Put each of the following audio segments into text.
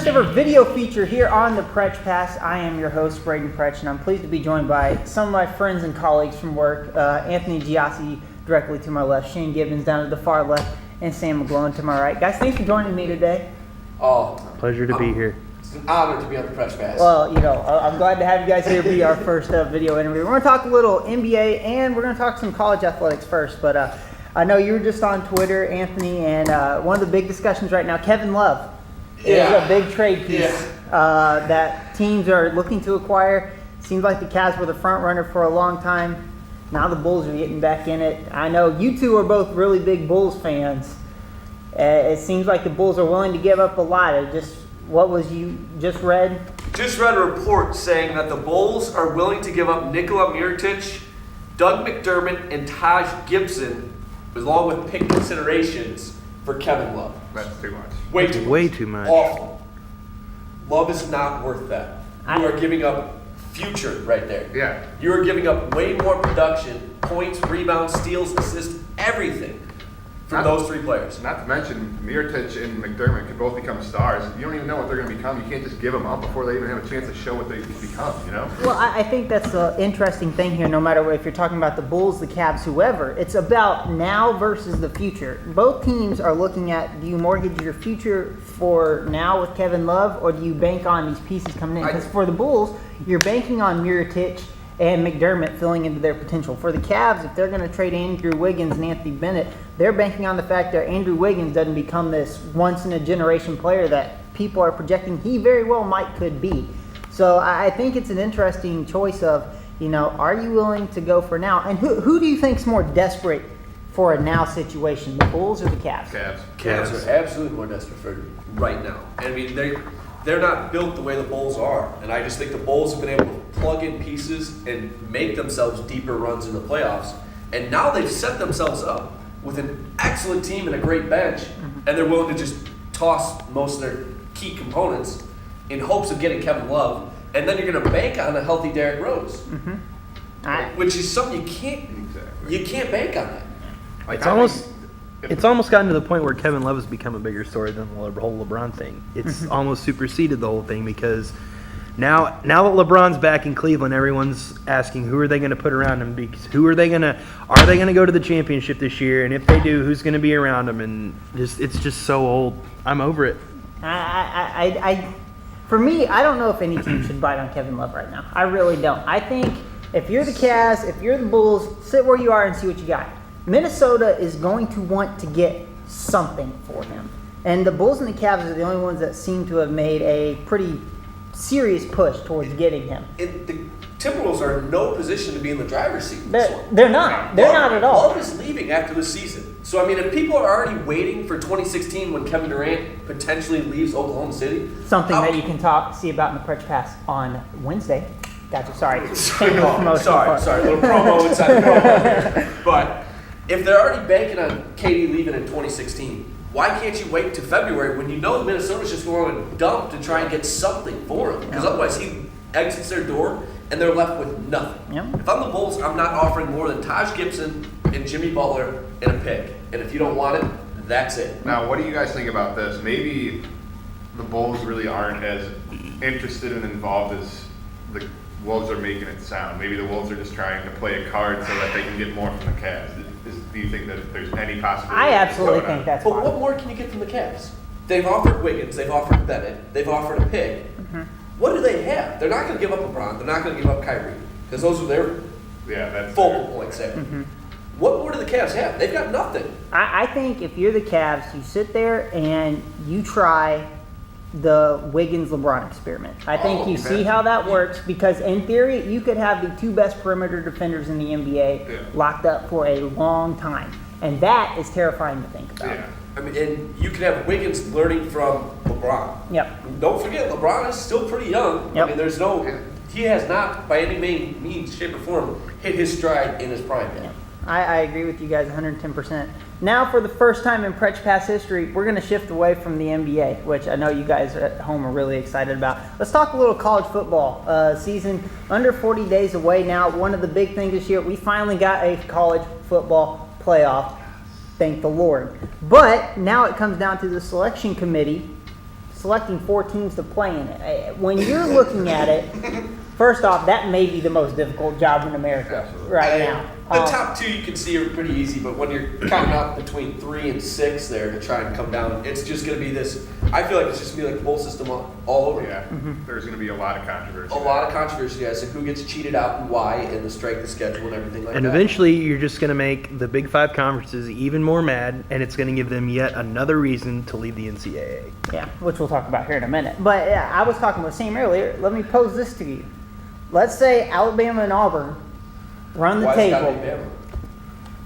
first ever video feature here on the Pretzsch Pass. I am your host, Braden Pretzsch, and I'm pleased to be joined by some of my friends and colleagues from work. Anthony Giassi directly to my left, Shane Gibbons down to the far left, and Sam McGlone to my right. Guys, thanks for joining me today. Oh, pleasure to be here. It's an honor to be on the Pretzsch Pass. Well, I'm glad to have you guys here be our first video interview. We're going to talk a little NBA, and we're going to talk some college athletics first. But I know you were just on Twitter, Anthony, and one of the big discussions right now, Kevin Love. Is a big trade piece that teams are looking to acquire. Seems like the Cavs were the front runner for a long time. Now the Bulls are getting back in it. I know you two are both really big Bulls fans. It seems like the Bulls are willing to give up a lot. What was you just read? Just read a report saying that the Bulls are willing to give up Nikola Mirotic, Doug McDermott, and Taj Gibson, along with pick considerations for Kevin Love. That's too much. Way too much. Awful. Love is not worth that. You are giving up future right there. Yeah. You are giving up way more production, points, rebounds, steals, assists, everything from those three players. Not to mention, Mirotic and McDermott could both become stars. You don't even know what they're going to become. You can't just give them up before they even have a chance to show what they become, you know? Well, I think that's the interesting thing here, no matter if you're talking about the Bulls, the Cavs, whoever. It's about now versus the future. Both teams are looking at, do you mortgage your future for now with Kevin Love, or do you bank on these pieces coming in? Because for the Bulls, you're banking on Mirotic and McDermott filling into their potential. For the Cavs, if they're going to trade Andrew Wiggins and Anthony Bennett, they're banking on the fact that Andrew Wiggins doesn't become this once-in-a-generation player that people are projecting he very well could be. So I think it's an interesting choice of, are you willing to go for now? And who do you think's more desperate for a now situation, the Bulls or the Cavs? Cavs are absolutely more desperate for right now. I mean, they're not built the way the Bulls are. And I just think the Bulls have been able to plug in pieces and make themselves deeper runs in the playoffs. And now they've set themselves up with an excellent team and a great bench, and they're willing to just toss most of their key components in hopes of getting Kevin Love. And then you're going to bank on a healthy Derrick Rose, which is something you can't bank on that. It's almost gotten to the point where Kevin Love has become a bigger story than the whole LeBron thing. It's almost superseded the whole thing because now that LeBron's back in Cleveland, everyone's asking who are they going to put around him? Because are they going to go to the championship this year? And if they do, who's going to be around him? And it's just so old. I'm over it. For me, I don't know if any team should bite on Kevin Love right now. I really don't. I think if you're the Cavs, if you're the Bulls, sit where you are and see what you got. Minnesota is going to want to get something for him. And the Bulls and the Cavs are the only ones that seem to have made a pretty serious push towards getting him. The Timberwolves are in no position to be in the driver's seat. They're not. They're not at all. Love is leaving after the season. So, I mean, if people are already waiting for 2016 when Kevin Durant potentially leaves Oklahoma City. Something that you can see about in the Pretzsch Pass on Wednesday. Gotcha, sorry. Sorry, little promo inside the promo here. But if they're already banking on KD leaving in 2016, why can't you wait to February when you know Minnesota's just going to dump to try and get something for him? Because otherwise he exits their door and they're left with nothing. Yep. If I'm the Bulls, I'm not offering more than Taj Gibson and Jimmy Butler and a pick. And if you don't want it, that's it. Now, what do you guys think about this? Maybe the Bulls really aren't as interested and involved as the Wolves are making it sound. Maybe the Wolves are just trying to play a card so that they can get more from the Cavs. Do you think that there's any possibility? I absolutely think that's But fine. what more can you get from the Cavs? They've offered Wiggins, they've offered Bennett, they've offered a pick. What do they have? They're not going to give up LeBron. They're not going to give up Kyrie because those are their focal points there. What more do the Cavs have? They've got nothing. I think if you're the Cavs, you sit there and you try the Wiggins-LeBron experiment. I think you see how that works because in theory, you could have the two best perimeter defenders in the NBA locked up for a long time. And that is terrifying to think about. Yeah. I mean, and you can have Wiggins learning from LeBron. Yep. Don't forget, LeBron is still pretty young. Yep. I mean, he has not, by any means, shape, or form, hit his stride in his prime yet. Yep. I agree with you guys 110%. Now, for the first time in Pretzsch Pass history, we're going to shift away from the NBA, which I know you guys at home are really excited about. Let's talk a little college football. Season under 40 days away now. One of the big things this year, we finally got a college football playoff. Thank the Lord. But now it comes down to the selection committee selecting 4 teams to play in it. When you're looking at it, first off, that may be the most difficult job in America right now. The top 2 you can see are pretty easy, but when you're counting up between 3 and 6 there to try and come down, it's just going to be this. I feel like it's just going to be like the bowl system all over. Yeah, there's going to be a lot of controversy. A lot of controversy, guys, and who gets cheated out and why, and the strength of schedule and everything like And that. eventually, you're just going to make the Big 5 conferences even more mad, and it's going to give them yet another reason to leave the NCAA. Yeah, which we'll talk about here in a minute. But yeah, I was talking with Sam earlier. Let me pose this to you. Let's say Alabama and Auburn run the Why it's gotta table. be Bama?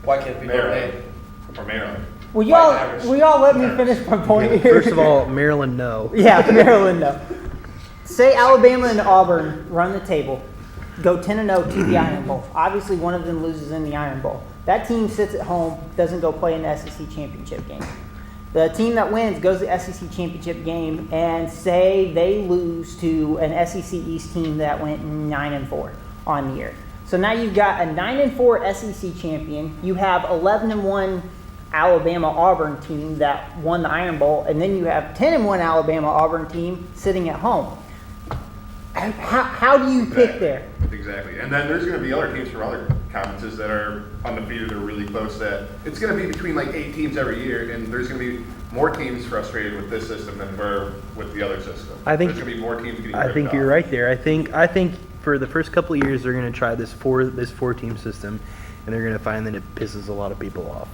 Why can't it be Maryland. Maryland? Or Maryland. Will Fighting y'all let me finish my point here? First of all, Maryland, no. Yeah, Maryland, no. Say Alabama and Auburn run the table, go 10-0 to the Iron Bowl. Obviously, one of them loses in the Iron Bowl. That team sits at home, doesn't go play in the SEC championship game. The team that wins goes to the SEC championship game, and say they lose to an SEC East team that went 9-4 on the year. So now you've got a 9-4 SEC champion. You have 11-1 Alabama-Auburn team that won the Iron Bowl, and then you have 10-1 Alabama-Auburn team sitting at home. How do you pick there? Exactly. And then there's going to be other teams from other conferences that are undefeated or really close that it's going to be between like 8 teams every year, and there's going to be more teams frustrated with this system than were with the other system. I think- there's going to be more teams getting I ripped think off. you're right there. I think for the first couple of years, they're going to try this 4-team system, and they're going to find that it pisses a lot of people off.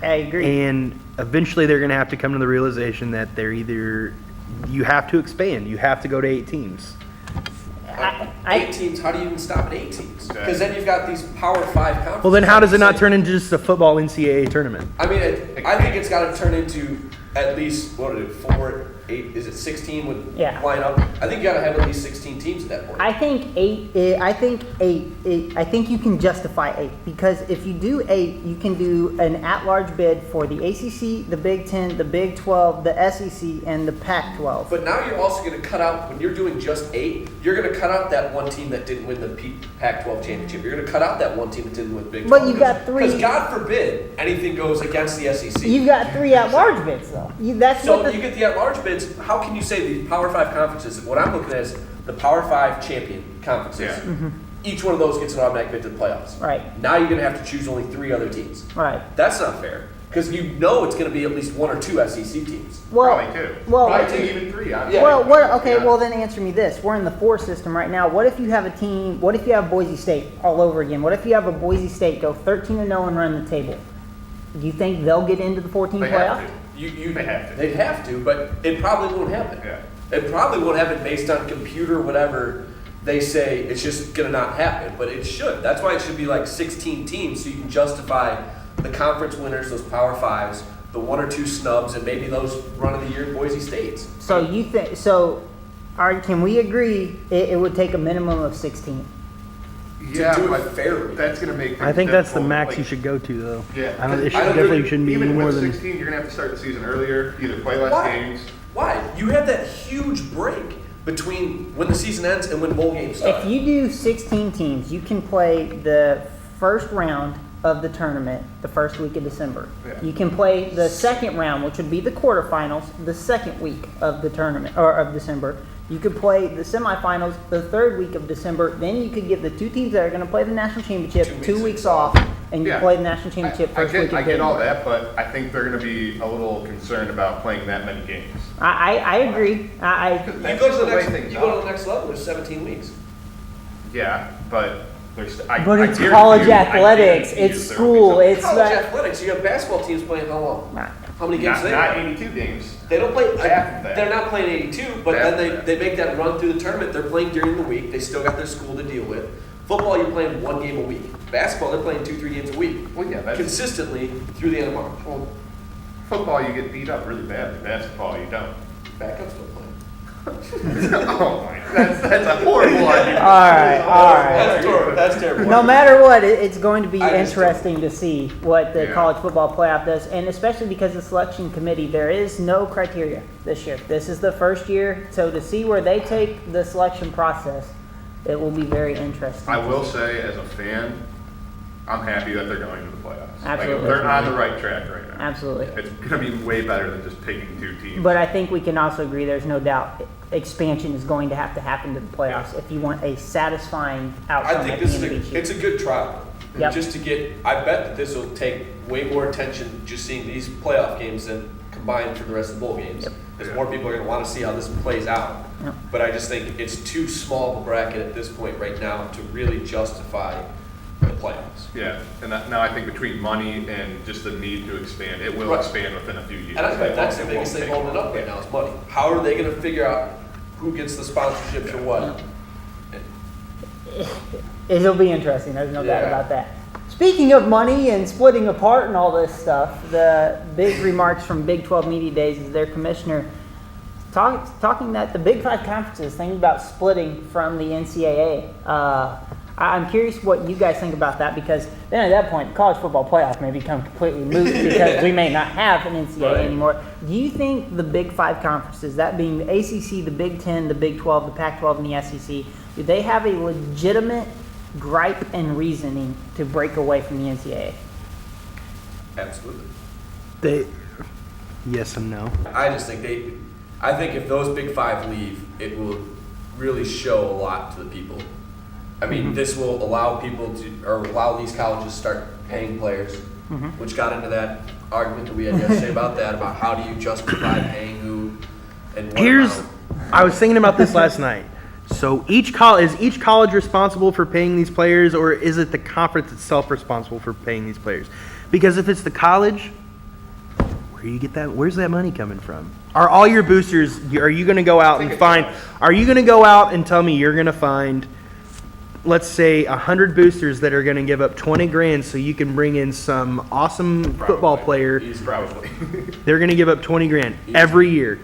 I agree. And eventually, they're going to have to come to the realization that you have to expand. You have to go to 8 teams. 8 teams, how do you even stop at 8 teams? Because then you've got these Power 5 conferences. Well, then how does it not Say- turn into just a football NCAA tournament? I mean, I think it's got to turn into at least, 4, 8, is it 16 would Yeah. line up? I think you got to have at least 16 teams at that point. I think 8. I think you can justify 8 because if you do 8, you can do an at-large bid for the ACC, the Big 10, the Big 12, the SEC, and the Pac-12. But now you're also going to cut out, when you're doing just 8, you're going to cut out that one team that didn't win the Pac-12 championship. You're going to cut out that one team that didn't win the Big 12. But you've got 3. Because God forbid anything goes against the SEC. You've got 3 at-large bids though. That's So what you get the at-large bids. How can you say the Power 5 conferences? What I'm looking at is the Power 5 champion conferences. Yeah. Each one of those gets an automatic bid to the playoffs. Right. Now you're going to have to choose only 3 other teams. Right. That's not fair because you know it's going to be at least 1 or 2 SEC teams. Well, Probably 2. well, Probably 2, even 3. Honestly. Well, what? Okay, Yeah. well then answer me this: we're in the 4 system right now. What if you have a team? What if you have Boise State all over again? What if you have a Boise State go 13-0 and run the table? Do you think they'll get into the 14 They playoff? have to. They have to. They'd have to, but it probably won't happen. Yeah. It probably won't happen based on computer whatever they say. It's just going to not happen, but it should. That's why it should be like 16 teams so you can justify the conference winners, those Power 5s, the 1 or 2 snubs, and maybe those run of the year Boise States. So you think? So, can we agree it would take a minimum of 16? Yeah, do it but fairly. that's going to make things I think that's the difficult. max Like, you should go to, though. Yeah. I don't, it should, I don't definitely really- shouldn't be Even any more with than. 16, you're going to have to start the season earlier, either play less Why? games. Why? You have that huge break between when the season ends and when bowl games start. If you do 16 teams, you can play the first round of the tournament the first week of December. Yeah. You can play the second round, which would be the quarterfinals, the second week of the tournament or of December. You could play the semifinals the third week of December. Then you could give the 2 teams that are going to play the national championship 2 weeks off, and you Yeah. play the national championship I first week of get all January. that, but I think they're going to be a little concerned about playing that many games. I agree. you That's go just to the the way next. things You go are. to the next level. There's 17 weeks. Yeah, but there's. But I it's guarantee college you- I athletics. guarantee It's you there will be school. some- It's College like, athletics. You have basketball teams playing how long? Right. How many games? not, do they not play? 82 games. They don't play. Half of that. They're not playing 82, but Half then of that. they make that run through the tournament. They're playing during the week. They still got their school to deal with. Football, you're playing 1 game a week. Basketball, they're playing 2-3 games a week. Well, yeah, that's Consistently through the end of March. well, football. You get beat up really bad. Basketball, you don't. Backup's still playing. Oh my, that's a horrible idea. All right. That's terrible. That's terrible. No matter what, it's going to be I just interesting to see what the Yeah. college football playoff does, and especially because the selection committee, there is no criteria this year. This is the first year, so to see where they take the selection process, it will be very interesting. I will say, as a fan, I'm happy that they're going to the playoffs. Absolutely. Like, they're on the right track right now. Absolutely. It's going to be way better than just picking 2 teams. But I think we can also agree there's no doubt expansion is going to happen to the playoffs if you want a satisfying outcome I think at the this end of is each year. it's a good trial. Yep. Just to get, I bet that this will take way more attention just seeing these playoff games than combined for the rest of the bowl games. Yep. Because more people are going to want to see how this plays out. Yep. But I just think it's too small of a bracket at this point right now to really justify the playoffs. Yeah, and now I think between money and just the need to expand, it will Right. expand within a few years. And I think that's the It biggest won't thing take holding it up right long. now is money. How are they going to figure out who gets the sponsorships or what? It'll be interesting. There's no doubt Yeah. about that. Speaking of money and splitting apart and all this stuff, the big remarks from Big 12 Media Days is their commissioner talking that the Big 5 conferences thinking about splitting from the NCAA. I'm curious what you guys think about that, because then at that point, the college football playoff may become completely moot because we may not have an NCAA Right. anymore. Do you think the Big 5 conferences, that being the ACC, the Big 10, the Big 12, the Pac-12, and the SEC, do they have a legitimate gripe and reasoning to break away from the NCAA? Absolutely. Yes and no. I just think I think if those Big 5 leave, it will really show a lot to the people. I mean, this will allow people to, or allow these colleges to start paying players, which got into that argument that we had yesterday about that, about how do you justify paying who and what amount. I was thinking about this last night. So is each college responsible for paying these players, or is it the conference itself responsible for paying these players? Because if it's the college, where do you get that? Where's that money coming from? Are all your boosters? Are you going to go out and find? Are you going to go out and tell me you're going to find, let's say, 100 boosters that are going to give up 20 grand so you can bring in some awesome football player? Probably. They're going to give up 20 grand every year.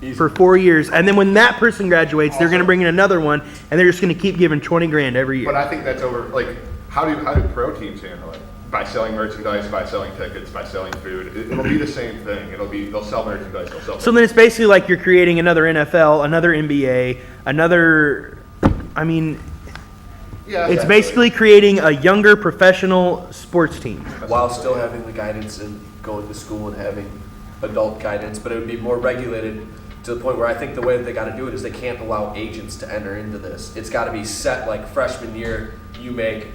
Easy. For 4 years, and then when that person graduates, they're going to bring in another one, and they're just going to keep giving 20 grand every year. But I think that's over. Like, how do pro teams handle it? By selling merchandise, by selling tickets, by selling food. It'll be the same thing. They'll sell merchandise. They'll sell. So then it's basically like you're creating another NFL, another NBA, another. I mean, Yeah, it's basically creating a younger professional sports team. While still having the guidance and going to school and having adult guidance, but it would be more regulated to the point where I think the way that they got to do it is they can't allow agents to enter into this. It's got to be set like freshman year, you make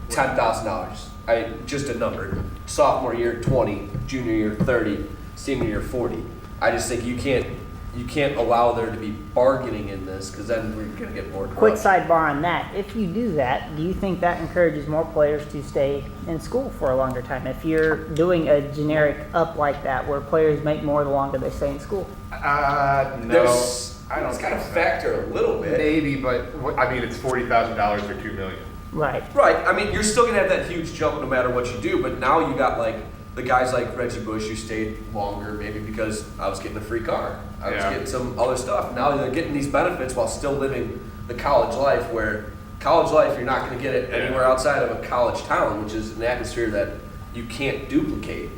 $10,000. Just a number. Sophomore year, 20. Junior year, 30. Senior year, 40. I just think you can't allow there to be bargaining in this, because then we're going to get more corruption. Quick sidebar on that. If you do that, do you think that encourages more players to stay in school for a longer time? If you're doing a generic up like that, where players make more the longer they stay in school? No, I don't. It's got to factor a little bit. Maybe, but I mean, it's $40,000 or $2 million. Right. Right. I mean, you're still gonna have that huge jump no matter what you do. But now you got like the guys like Reggie Bush who stayed longer, maybe because I was getting a free car, I was getting some other stuff. Now they're getting these benefits while still living the college life. Where college life, you're not gonna get it anywhere outside of a college town, which is an atmosphere that you can't duplicate.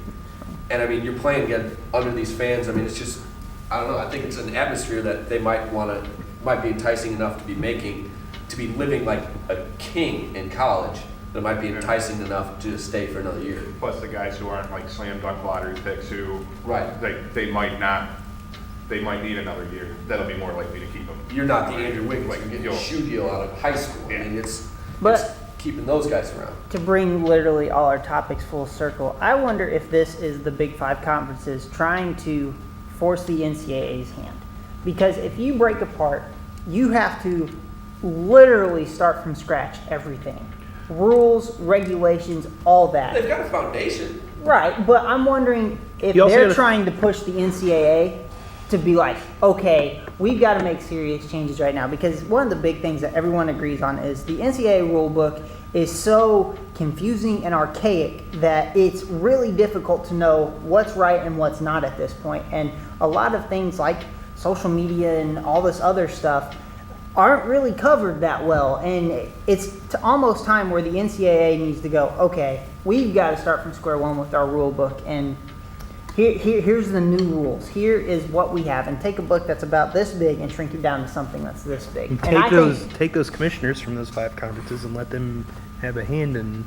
And I mean, you're playing again under these fans. I mean, it's just, I don't know. I think it's an atmosphere that they might be enticing enough to be living like a king in college. That might be enticing enough to stay for another year. Plus the guys who aren't like slam dunk lottery picks who Right. they might need another year. That'll be more likely to keep them. You're not the Andrew Wiggins. Like, You're getting you'll- a shoe deal out of high school. I Yeah. mean, it's But- keeping those guys around. To bring literally all our topics full circle, I wonder if this is the Big 5 conferences trying to force the NCAA's hand. Because if you break apart, you have to literally start from scratch everything. Rules, regulations, all that. They've got a foundation. Right, but I'm wondering if You also they're gotta- trying to push the NCAA to be like, okay, we've got to make serious changes right now, because one of the big things that everyone agrees on is the NCAA rule book is so confusing and archaic that it's really difficult to know what's right and what's not at this point. And a lot of things like social media and all this other stuff aren't really covered that well, and it's almost time where the NCAA needs to go, okay, we've got to start from square one with our rule book, and here's the new rules. Here is what we have, and take a book that's about this big and shrink it down to something that's this big. And And I think take those commissioners from those 5 conferences and let them have a hand in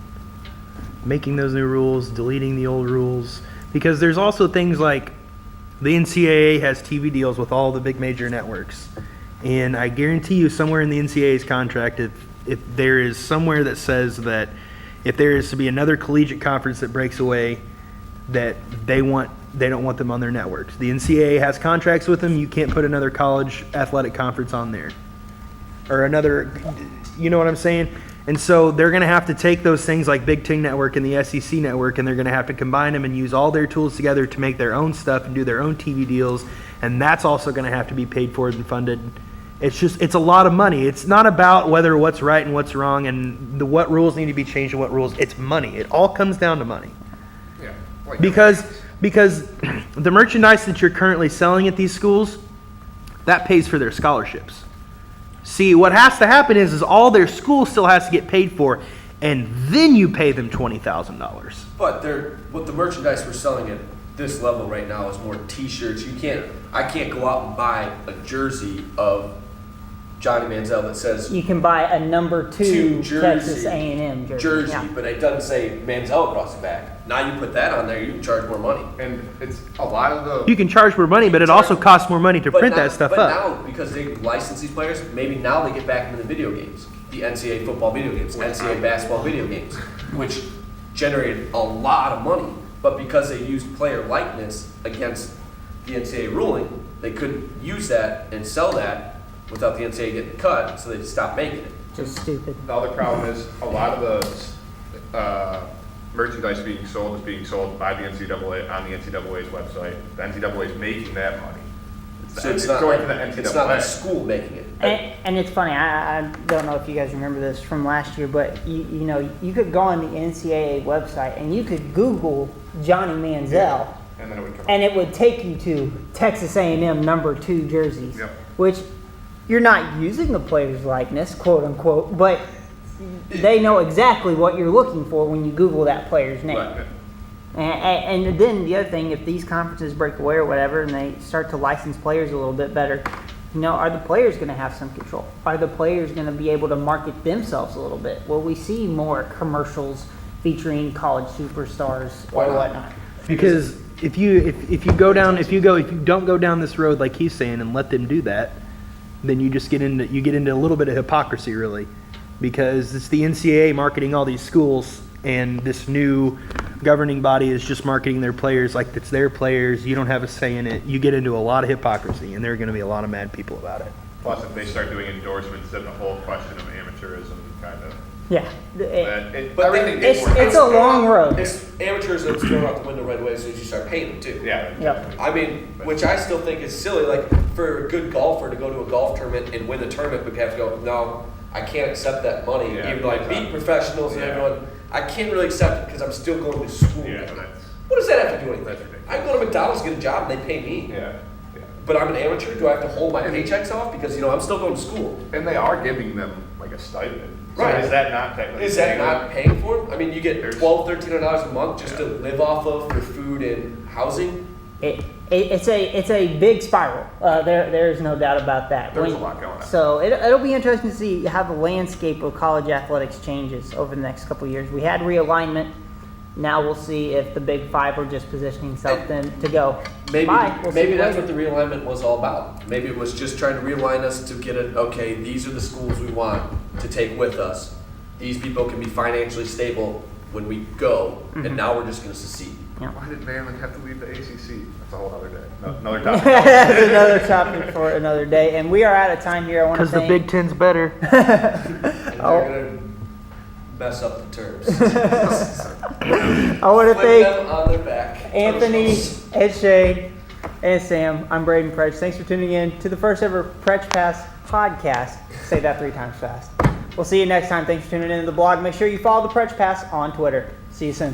making those new rules, deleting the old rules, because there's also things like the NCAA has TV deals with all the big major networks, and I guarantee you somewhere in the NCAA's contract, if there is somewhere that says that if there is to be another collegiate conference that breaks away, that they don't want them on their networks. The NCAA has contracts with them. You can't put another college athletic conference on there, or another. You know what I'm saying? And so they're going to have to take those things like Big Ten Network and the SEC Network, and they're going to have to combine them and use all their tools together to make their own stuff and do their own TV deals, and that's also going to have to be paid for and funded. It's a lot of money. It's not about whether what's right and what's wrong and what rules need to be changed and what rules. It's money. It all comes down to money. Yeah. Because the merchandise that you're currently selling at these schools, that pays for their scholarships. See, what has to happen is all their school still has to get paid for, and then you pay them $20,000. But what the merchandise we're selling at this level right now is more T-shirts. I can't go out and buy a jersey of Johnny Manziel that says You can buy a number 2 jersey, Texas A&M jersey. Yeah. but it doesn't say Manziel across the back. Now you put that on there, you can charge more money. And it's a lot of the. You can charge more money, but it also costs more money to print that stuff but up. now, because they license these players, maybe now they get back into the video games. The NCAA football video games, NCAA basketball video games, which generated a lot of money. But because they used player likeness against the NCAA ruling, they couldn't use that and sell that without the NCAA getting cut, so they stopped making it. Just stupid. The other problem is a lot of the merchandise being sold is being sold by the NCAA on the NCAA's website. The NCAA is making that money. It's going not to the NCAA. It's not the school making it. And it's funny, I don't know if you guys remember this from last year, but you could go on the NCAA website and you could Google Johnny Manziel, And then it would come and it would take you to Texas A&M number 2 jerseys, Yep. which you're not using the player's likeness, quote unquote, but they know exactly what you're looking for when you Google that player's name. Right. And then the other thing, if these conferences break away or whatever, and they start to license players a little bit better, are the players going to have some control? Are the players going to be able to market themselves a little bit? Will we see more commercials featuring college superstars Why or not? whatnot? Because if you don't go down this road like he's saying and let them do that, then you just get into a little bit of hypocrisy, really, because it's the NCAA marketing all these schools, and this new governing body is just marketing their players like it's their players. You don't have a say in it. You get into a lot of hypocrisy, and there are going to be a lot of mad people about it. Plus, if they start doing endorsements, then the whole question of amateurism kind of. Yeah. Everything It's gets a long road. It's amateurism is thrown out the window right away as soon as you start paying them too. Yeah. Yep. I mean, which I still think is silly. Like, for a good golfer to go to a golf tournament and win the tournament, but have to go, no, I can't accept that money. Yeah, even though I beat professionals and Yeah. everyone, I can't really accept it because I'm still going to school. Yeah, but that's. What does that have to do with anything? That's ridiculous. I can go to McDonald's, get a job, and they pay me. Yeah. But I'm an amateur. Do I have to hold my paychecks off because I'm still going to school? And they are giving them like a stipend. So Right. is that not technically? Is that paying not them? paying for it? I mean, you get There's- $1,200, $1,300 a month just to live off of for food and housing. It's a big spiral. There's no doubt about that. There's a lot going on. So it'll be interesting to see how the landscape of college athletics changes over the next couple of years. We had realignment. Now we'll see if the Big Five are just positioning themselves then to go. Maybe Bye. We'll see maybe you that's later. what the realignment was all about. Maybe it was just trying to realign us to get it. Okay, these are the schools we want to take with us. These people can be financially stable when we go, and now we're just going to secede. Why did Maryland have to leave the ACC? That's a whole other day. No, another topic. That's another topic for another day. And we are out of time here. I want to Because the thank Big Ten's better. And they're going to mess up the terms. I want to Flip thank them on their back. Anthony, Ed Shea, and Sam. I'm Braden Pretzsch. Thanks for tuning in to the first ever Pretzsch Pass podcast. Say that 3 times fast. We'll see you next time. Thanks for tuning in to the blog. Make sure you follow the Pretzsch Pass on Twitter. See you soon.